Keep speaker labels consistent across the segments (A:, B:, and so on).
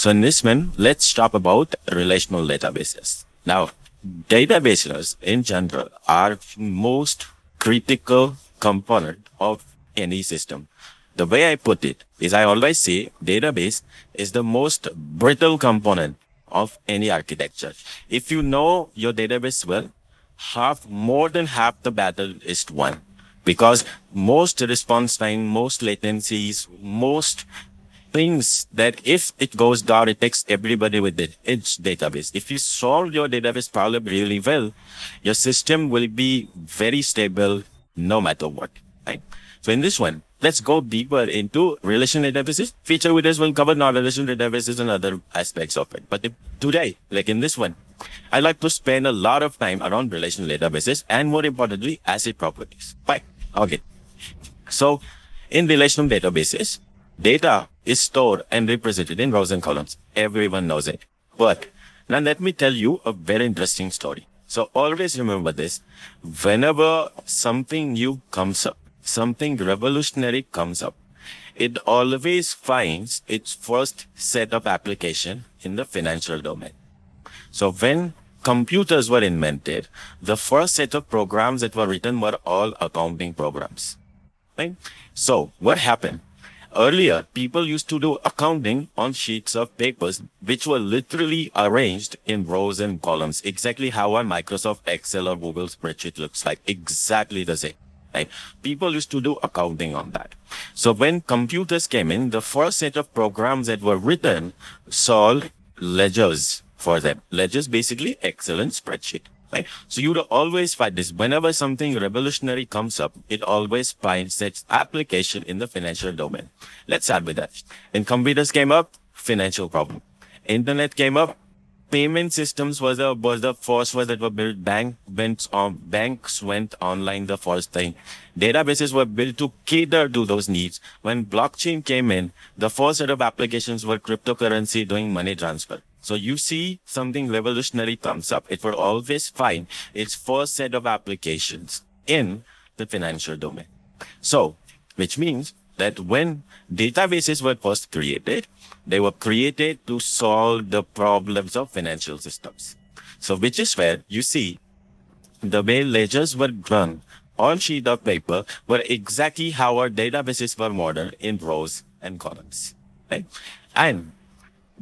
A: So in this one, let's talk about relational databases. Now, databases in general are most critical component of any system. The way I put it is I always say database is the most brittle component of any architecture. If you know your database well, more than half the battle is won because most response time, most latencies, most things that if it goes down, it takes everybody with it. It's database. If you solve your database problem really well, your system will be very stable no matter what. Right? So in this one, let's go deeper into relational databases. Feature videos will cover non-relational databases and other aspects of it. But today, like in this one, I like to spend a lot of time around relational databases and more importantly, ACID properties. Fine. Okay. So in relational databases, data is stored and represented in rows and columns. Everyone knows it. But now let me tell you a very interesting story. So always remember this. Whenever something new comes up, something revolutionary comes up, it always finds its first set of application in the financial domain. So when computers were invented, the first set of programs that were written were all accounting programs. Right? So what happened? Earlier, people used to do accounting on sheets of papers, which were literally arranged in rows and columns, exactly how a Microsoft Excel or Google spreadsheet looks like, exactly the same. Right? People used to do accounting on that. So when computers came in, the first set of programs that were written solved ledgers for them. Ledgers basically Excel and spreadsheet. Right? So you would always find this. Whenever something revolutionary comes up, it always finds its application in the financial domain. Let's start with that. When computers came up, financial problem. Internet came up, payment systems was the first one that were built. Banks went online the first thing. Databases were built to cater to those needs. When blockchain came in, the first set of applications were cryptocurrency doing money transfer. So you see something revolutionary comes up, it will always find its first set of applications in the financial domain. So, which means that when databases were first created, they were created to solve the problems of financial systems. So, which is where you see the way ledgers were run on sheet of paper were exactly how our databases were modeled in rows and columns. Right? And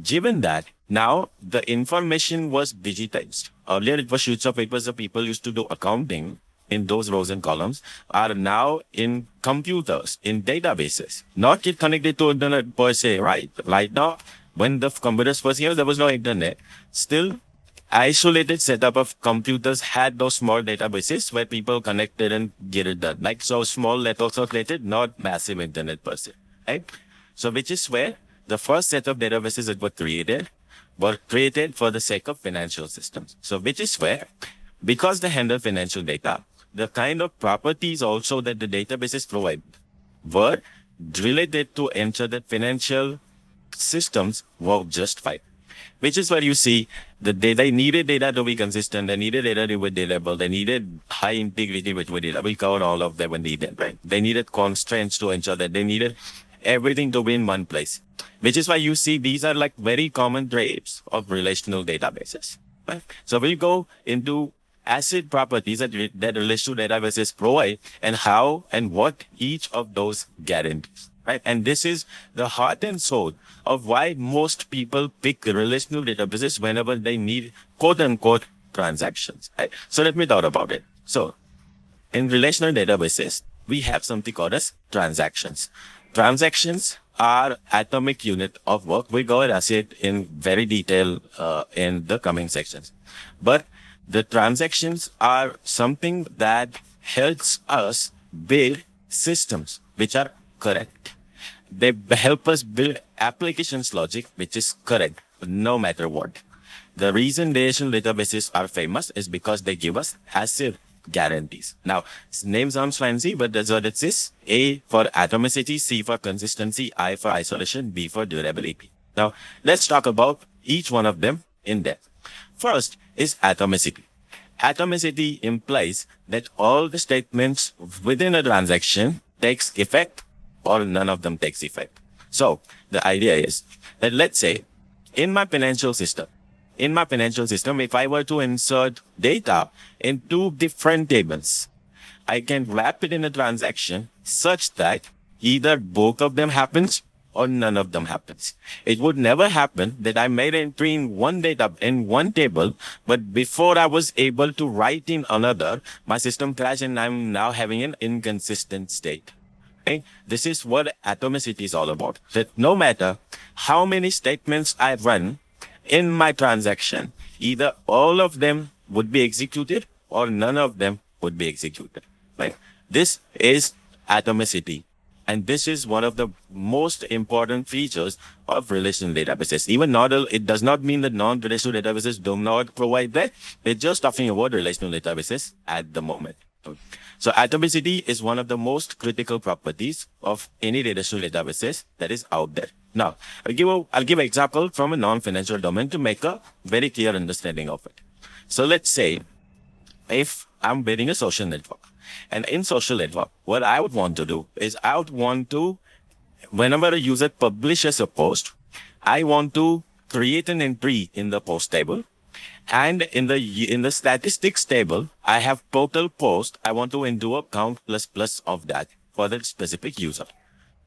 A: given that, now the information was digitized. Earlier it was sheets of paper, so people used to do accounting in those rows and columns, are now in computers, in databases, not get connected to internet per se, right? Right now, when the computers first came, there was no internet. Still, isolated setup of computers had those small databases where people connected and get it done. Like so small networks were created, not massive internet per se, right? So which is where the first set of databases that were created for the sake of financial systems. So which is where, because they handle financial data, the kind of properties also that the databases provide were related to ensure that financial systems work just fine. Which is where you see that they needed data to be consistent, they needed data to be reliable, they needed high integrity with data. We covered all of them when needed, right? They needed constraints to ensure that they needed everything to be in one place. Which is why you see these are like very common traits of relational databases. Right? So we'll go into ACID properties that relational databases provide and how and what each of those guarantees. Right? And this is the heart and soul of why most people pick relational databases whenever they need quote unquote transactions. Right? So let me talk about it. So in relational databases, we have something called as transactions. Transactions are atomic unit of work. We go and see it in very detail in the coming sections. But the transactions are something that helps us build systems which are correct. They help us build applications logic which is correct no matter what. The reason relational databases are famous is because they give us ACID guarantees. Now, name sounds fancy, but that's what it is. A for atomicity, C for consistency, I for isolation, B for durability. Now, let's talk about each one of them in depth. First is atomicity. Atomicity implies that all the statements within a transaction takes effect or none of them takes effect. So, the idea is that let's say in my financial system, if I were to insert data in two different tables, I can wrap it in a transaction such that either both of them happens or none of them happens. It would never happen that I made an entry in one table, but before I was able to write in another, my system crashed and I'm now having an inconsistent state. Okay? This is what atomicity is all about. That no matter how many statements I run in my transaction, either all of them would be executed or none of them would be executed. Right? This is atomicity. And this is one of the most important features of relational databases. It does not mean that non-relational databases do not provide that. We're just talking about relational databases at the moment. So atomicity is one of the most critical properties of any relational databases that is out there. Now, I'll give an example from a non-financial domain to make a very clear understanding of it. So let's say if I'm building a social network, and in social network, what I would want to do is whenever a user publishes a post, I want to create an entry in the post table. And in the statistics table, I have total post. I want to do a count plus of that for the specific user.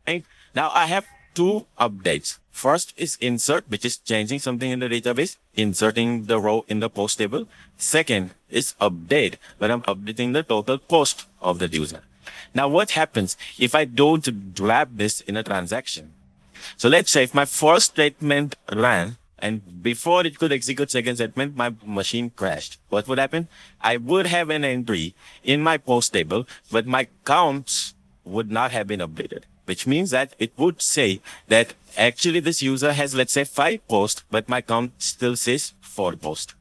A: Right? Now I have two updates. First is insert, which is changing something in the database, inserting the row in the post table. Second is update, where I'm updating the total post of the user. Now what happens if I don't wrap this in a transaction? So let's say if my first statement ran and before it could execute second statement, my machine crashed. What would happen? I would have an entry in my post table, but my counts would not have been updated, which means that it would say that actually this user has, let's say, 5 posts, but my count still says 4 posts.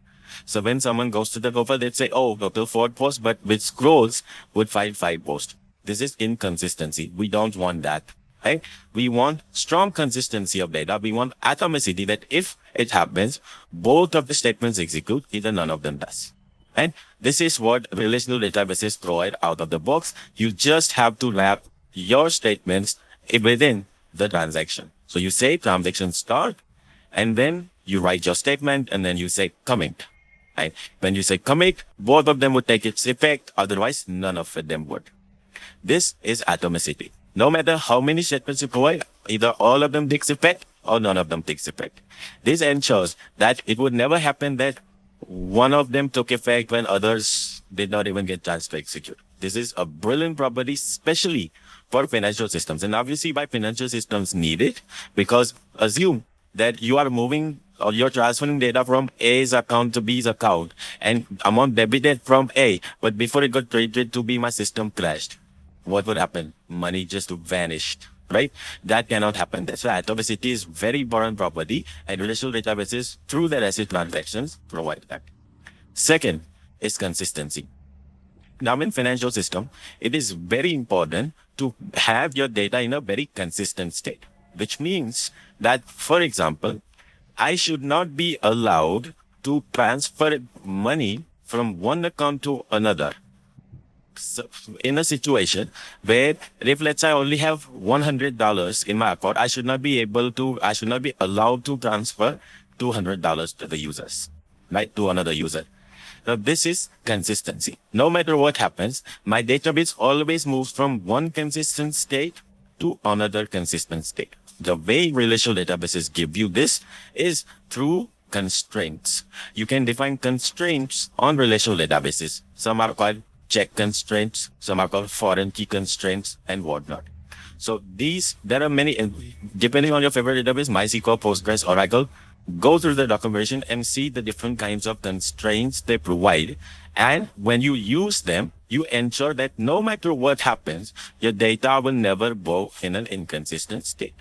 A: So when someone goes to the profile, they'd say, oh, total 4 posts, but with scrolls would find 5 posts. This is inconsistency. We don't want that. Right? We want strong consistency of data. We want atomicity that if it happens, both of the statements execute, either none of them does. And this is what relational databases provide out of the box. You just have to wrap your statements within the transaction. So you say transaction start, and then you write your statement, and then you say commit. Right? When you say commit, both of them would take its effect. Otherwise, none of them would. This is atomicity. No matter how many statements you provide, either all of them takes effect or none of them takes effect. This ensures that it would never happen that one of them took effect when others did not even get chance to execute. This is a brilliant property, especially for financial systems. And obviously why financial systems need it, because assume that you are moving or you're transferring data from A's account to B's account and amount debited from A, but before it got credited to B, my system crashed. What would happen? Money just vanished, right? That cannot happen. That's why atomicity is very important property, and relational databases through their ACID transactions provide that. Second is consistency. Now in financial system, it is very important to have your data in a very consistent state, which means that, for example, I should not be allowed to transfer money from one account to another. So in a situation where if let's say I only have $100 in my account, I should not be allowed to transfer $200 to the users, right? To another user. So this is consistency. No matter what happens, my database always moves from one consistent state to another consistent state. The way relational databases give you this is through constraints. You can define constraints on relational databases. Some are called check constraints, some are called foreign key constraints, and whatnot. So there are many, depending on your favorite database, MySQL, Postgres, Oracle, go through the documentation and see the different kinds of constraints they provide. And when you use them, you ensure that no matter what happens, your data will never go in an inconsistent state.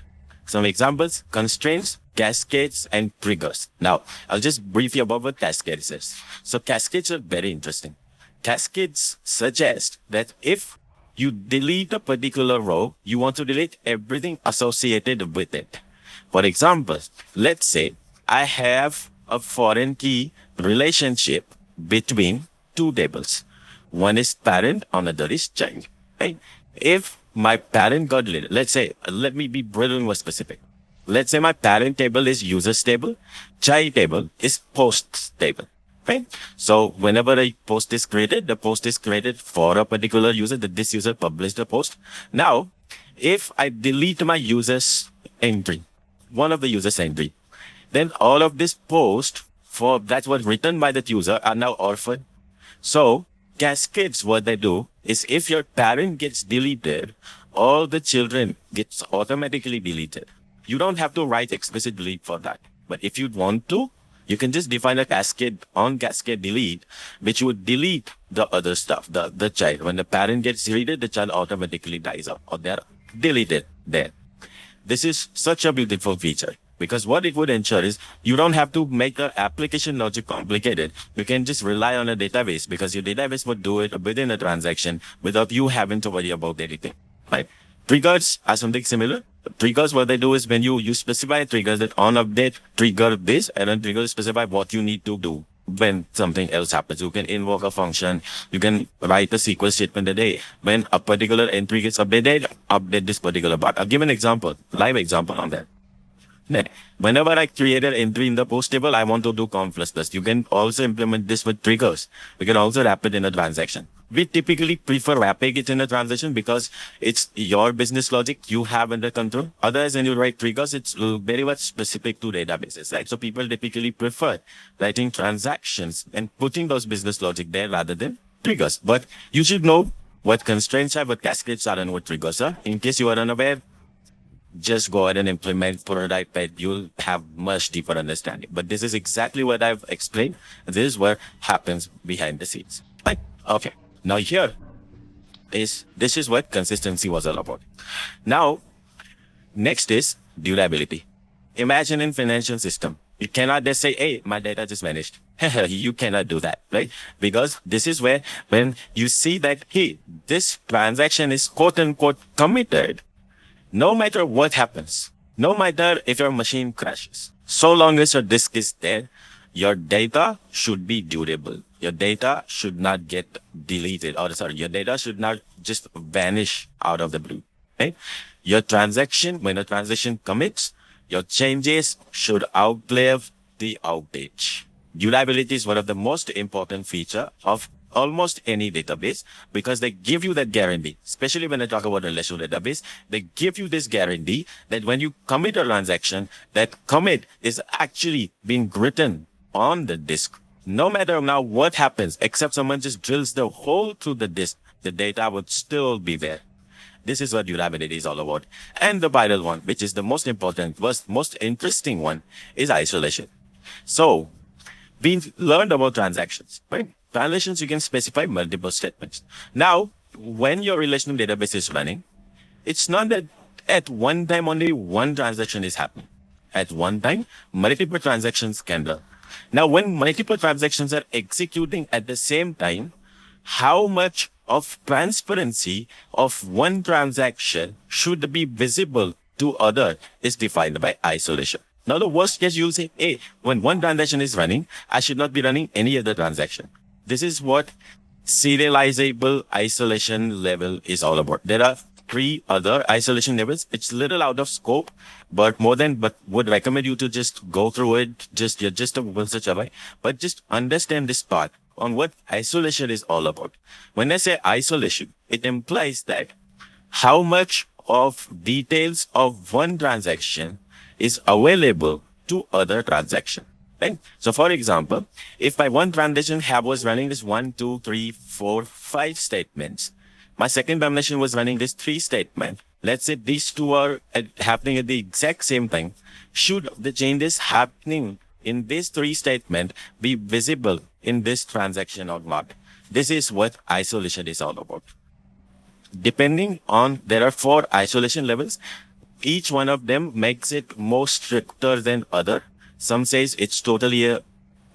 A: Some examples: constraints, cascades, and triggers. Now, I'll just brief you about what cascades is. So cascades are very interesting. Cascades suggest that if you delete a particular row, you want to delete everything associated with it. For example, let's say I have a foreign key relationship between two tables. One is parent, another is child. Right? If my parent got deleted, let's say, let me be brilliant more specific. let's say my parent table is users table, child table is posts table. Right? So whenever a post is created, the post is created for a particular user that this user published a post. Now, if I delete my user's entry, one of the user's entry, then all of this post for that was written by that user are now orphaned. So cascades, what they do is if your parent gets deleted, all the children gets automatically deleted. You don't have to write explicit delete for that. But if you want to, you can just define a cascade on cascade delete, which would delete the other stuff, the child. When the parent gets deleted, the child automatically dies out or they're deleted there. This is such a beautiful feature because what it would ensure is you don't have to make the application logic complicated. You can just rely on a database because your database would do it within a transaction without you having to worry about anything. Right? Triggers are something similar. Triggers, what they do is when you specify triggers that on update trigger this and then trigger specify what you need to do when something else happens. You can invoke a function. You can write a SQL statement that, hey, when a particular entry gets updated, update this particular part. I'll give an example, live example on that. Whenever I create an entry in the post table, I want to do conf plus plus. You can also implement this with triggers. You can also wrap it in a transaction. We typically prefer wrapping it in a transaction because it's your business logic you have under control. Otherwise, when you write triggers, it's very much specific to databases, right? So people typically prefer writing transactions and putting those business logic there rather than triggers. But you should know what constraints are, what cascades are, and what triggers are. In case you are unaware, just go ahead and implement prototype it. You'll have much deeper understanding. But this is exactly what I've explained. This is what happens behind the scenes. Right? Okay. Now this is what consistency was all about. Now, next is durability. Imagine in financial system, you cannot just say, hey, my data just vanished. You cannot do that, right? Because this is where when you see that, hey, this transaction is quote unquote committed, no matter what happens, no matter if your machine crashes, so long as your disk is there, your data should be durable. Your data should not get deleted your data should not just vanish out of the blue, right? Your transaction, when a transaction commits, your changes should outlive the outage. Durability is one of the most important feature of almost any database because they give you that guarantee, especially when I talk about a relational database, they give you this guarantee that when you commit a transaction, that commit is actually being written on the disk. No matter now what happens, except someone just drills the hole through the disk, the data would still be there. This is what durability is all about. And the final one, which is the most important, most interesting one, is isolation. So we learned about transactions, right? Transactions, you can specify multiple statements. Now, when your relational database is running, it's not that at one time only one transaction is happening. At one time, multiple transactions can run. Now, when multiple transactions are executing at the same time, how much of transparency of one transaction should be visible to other is defined by isolation. Now, the worst case, you'll say, hey, when one transaction is running, I should not be running any other transaction. This is what serializable isolation level is all about. There are 3 other isolation levels. It's a little out of scope, but would recommend you to just go through it. Just a Google search away, but just understand this part on what isolation is all about. When I say isolation, it implies that how much of details of one transaction is available to other transaction. Right? So for example, if my one transaction was running this 1, 2, 3, 4, 5 statements, my second transaction was running this 3 statement. Let's say these 2 are happening at the exact same time. Should the changes happening in this 3 statement be visible in this transaction or not? This is what isolation is all about. Depending on, there are 4 isolation levels. Each one of them makes it more stricter than other. Some says it's totally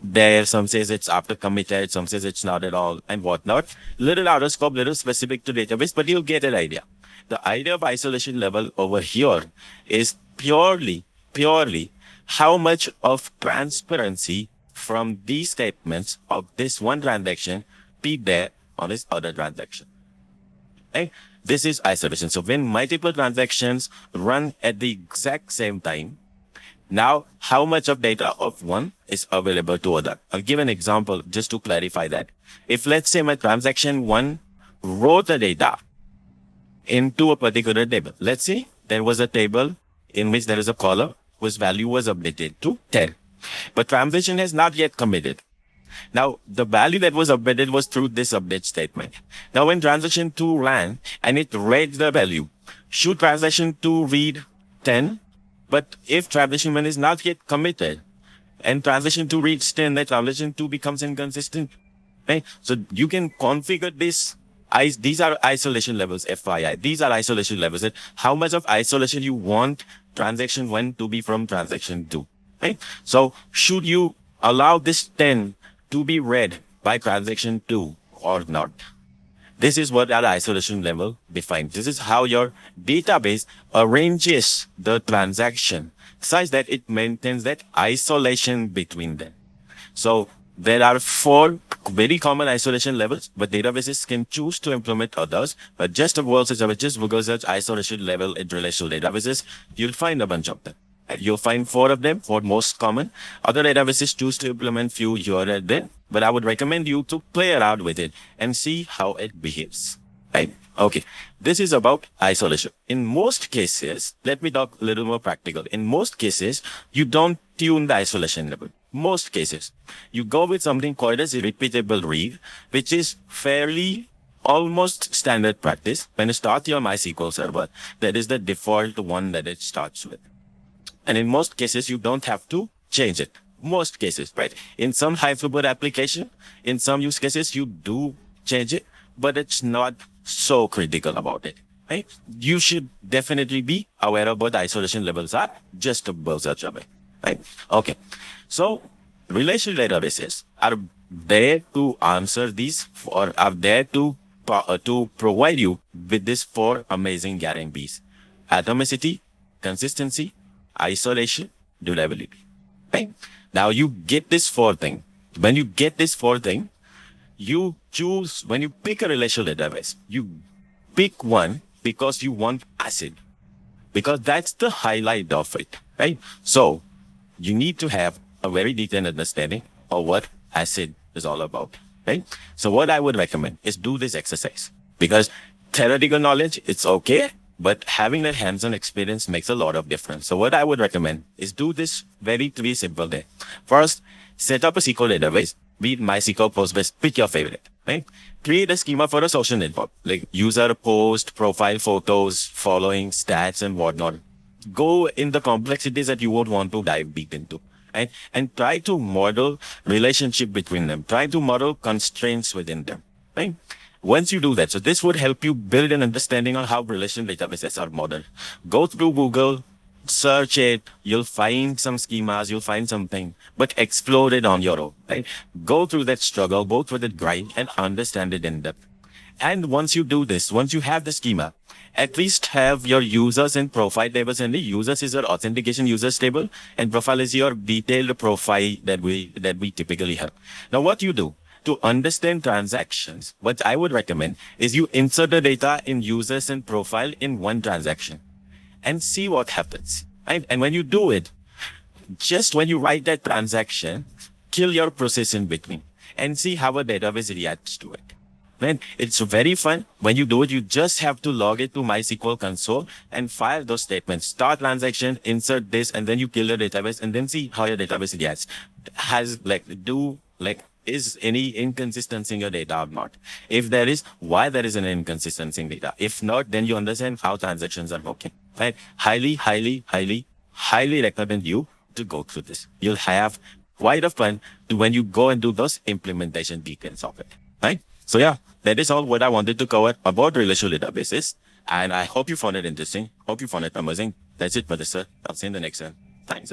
A: there. Some says it's after committed. Some says it's not at all and whatnot. Little out of scope, little specific to database, but you'll get an idea. The idea of isolation level over here is purely how much of transparency from these statements of this one transaction be there on this other transaction. Right? This is isolation. So when multiple transactions run at the exact same time, Now, how much of data of one is available to other? I'll give an example just to clarify that. If let's say my transaction one wrote the data into a particular table. Let's say there was a table in which there is a column whose value was updated to 10. But transaction has not yet committed. Now, the value that was updated was through this update statement. Now, when transaction 2 ran and it read the value, should transaction 2 read 10? But if transaction 1 is not yet committed and transaction 2 reads 10, then transaction 2 becomes inconsistent. Right? So you can configure this. These are isolation levels, FYI. These are isolation levels. How much of isolation you want transaction 1 to be from transaction 2. Right? So should you allow this 10 to be read by transaction 2 or not? This is what our isolation level defines. This is how your database arranges the transaction such that it maintains that isolation between them. So there are 4 very common isolation levels, but databases can choose to implement others. But just a word search, just Google search isolation level in relational databases, you'll find a bunch of them. You'll find 4 of them, 4 most common. Other databases choose to implement few here and there, but I would recommend you to play around with it and see how it behaves. Right? Okay. This is about isolation. In most cases, let me talk a little more practical. In most cases, you don't tune the isolation level. Most cases, you go with something called as a repeatable read, which is fairly almost standard practice. When you start your MySQL server, that is the default one that it starts with. And in most cases, you don't have to change it. Most cases, right? In some high throughput application, in some use cases, you do change it, but it's not so critical about it, right? You should definitely be aware of what isolation levels are, just above such a way, right? Okay. So relational databases are there to answer these, or are there to provide you with these 4 amazing guarantees: atomicity, consistency, isolation, durability. Right? Now you get this 4 thing. When you get this 4 thing, you choose, when you pick a relational database, you pick one because you want ACID, because that's the highlight of it, right? So you need to have a very detailed understanding of what ACID is all about, right? So what I would recommend is do this exercise, because theoretical knowledge, it's okay, but having that hands-on experience makes a lot of difference. So what I would recommend is do this very 3 simple things. First, set up a SQL database. Be it MySQL, Postgres, pick your favorite, right? Create a schema for a social network, like user, post, profile, photos, following, stats, and whatnot. Go in the complexities that you would want to dive deep into, right? And try to model relationship between them. Try to model constraints within them, right? Once you do that, so this would help you build an understanding on how relational databases are modeled. Go through Google, search it, you'll find some schemas, you'll find something, but explore it on your own, right? Go through that struggle, go through that grind, and understand it in depth. And once you do this, once you have the schema, at least have your users and profile tables. And the users is your authentication users table, and profile is your detailed profile that we typically have. Now, what you do to understand transactions, what I would recommend is you insert the data in users and profile in one transaction and see what happens, right? And when you do it, just when you write that transaction, kill your process in between and see how a database reacts to it. Then it's very fun. When you do it, you just have to log it to MySQL console and fire those statements. Start transaction, insert this, and then you kill the database and then see how your database reacts. Is any inconsistency in your data or not? If there is, why there is an inconsistency in data? If not, then you understand how transactions are working, right? Highly recommend you to go through this. You'll have quite a fun to when you go and do those implementation details of it, right? So yeah, that is all what I wanted to cover about relational databases. And I hope you found it interesting. Hope you found it amazing. That's it for this, sir. I'll see you in the next one. Thanks.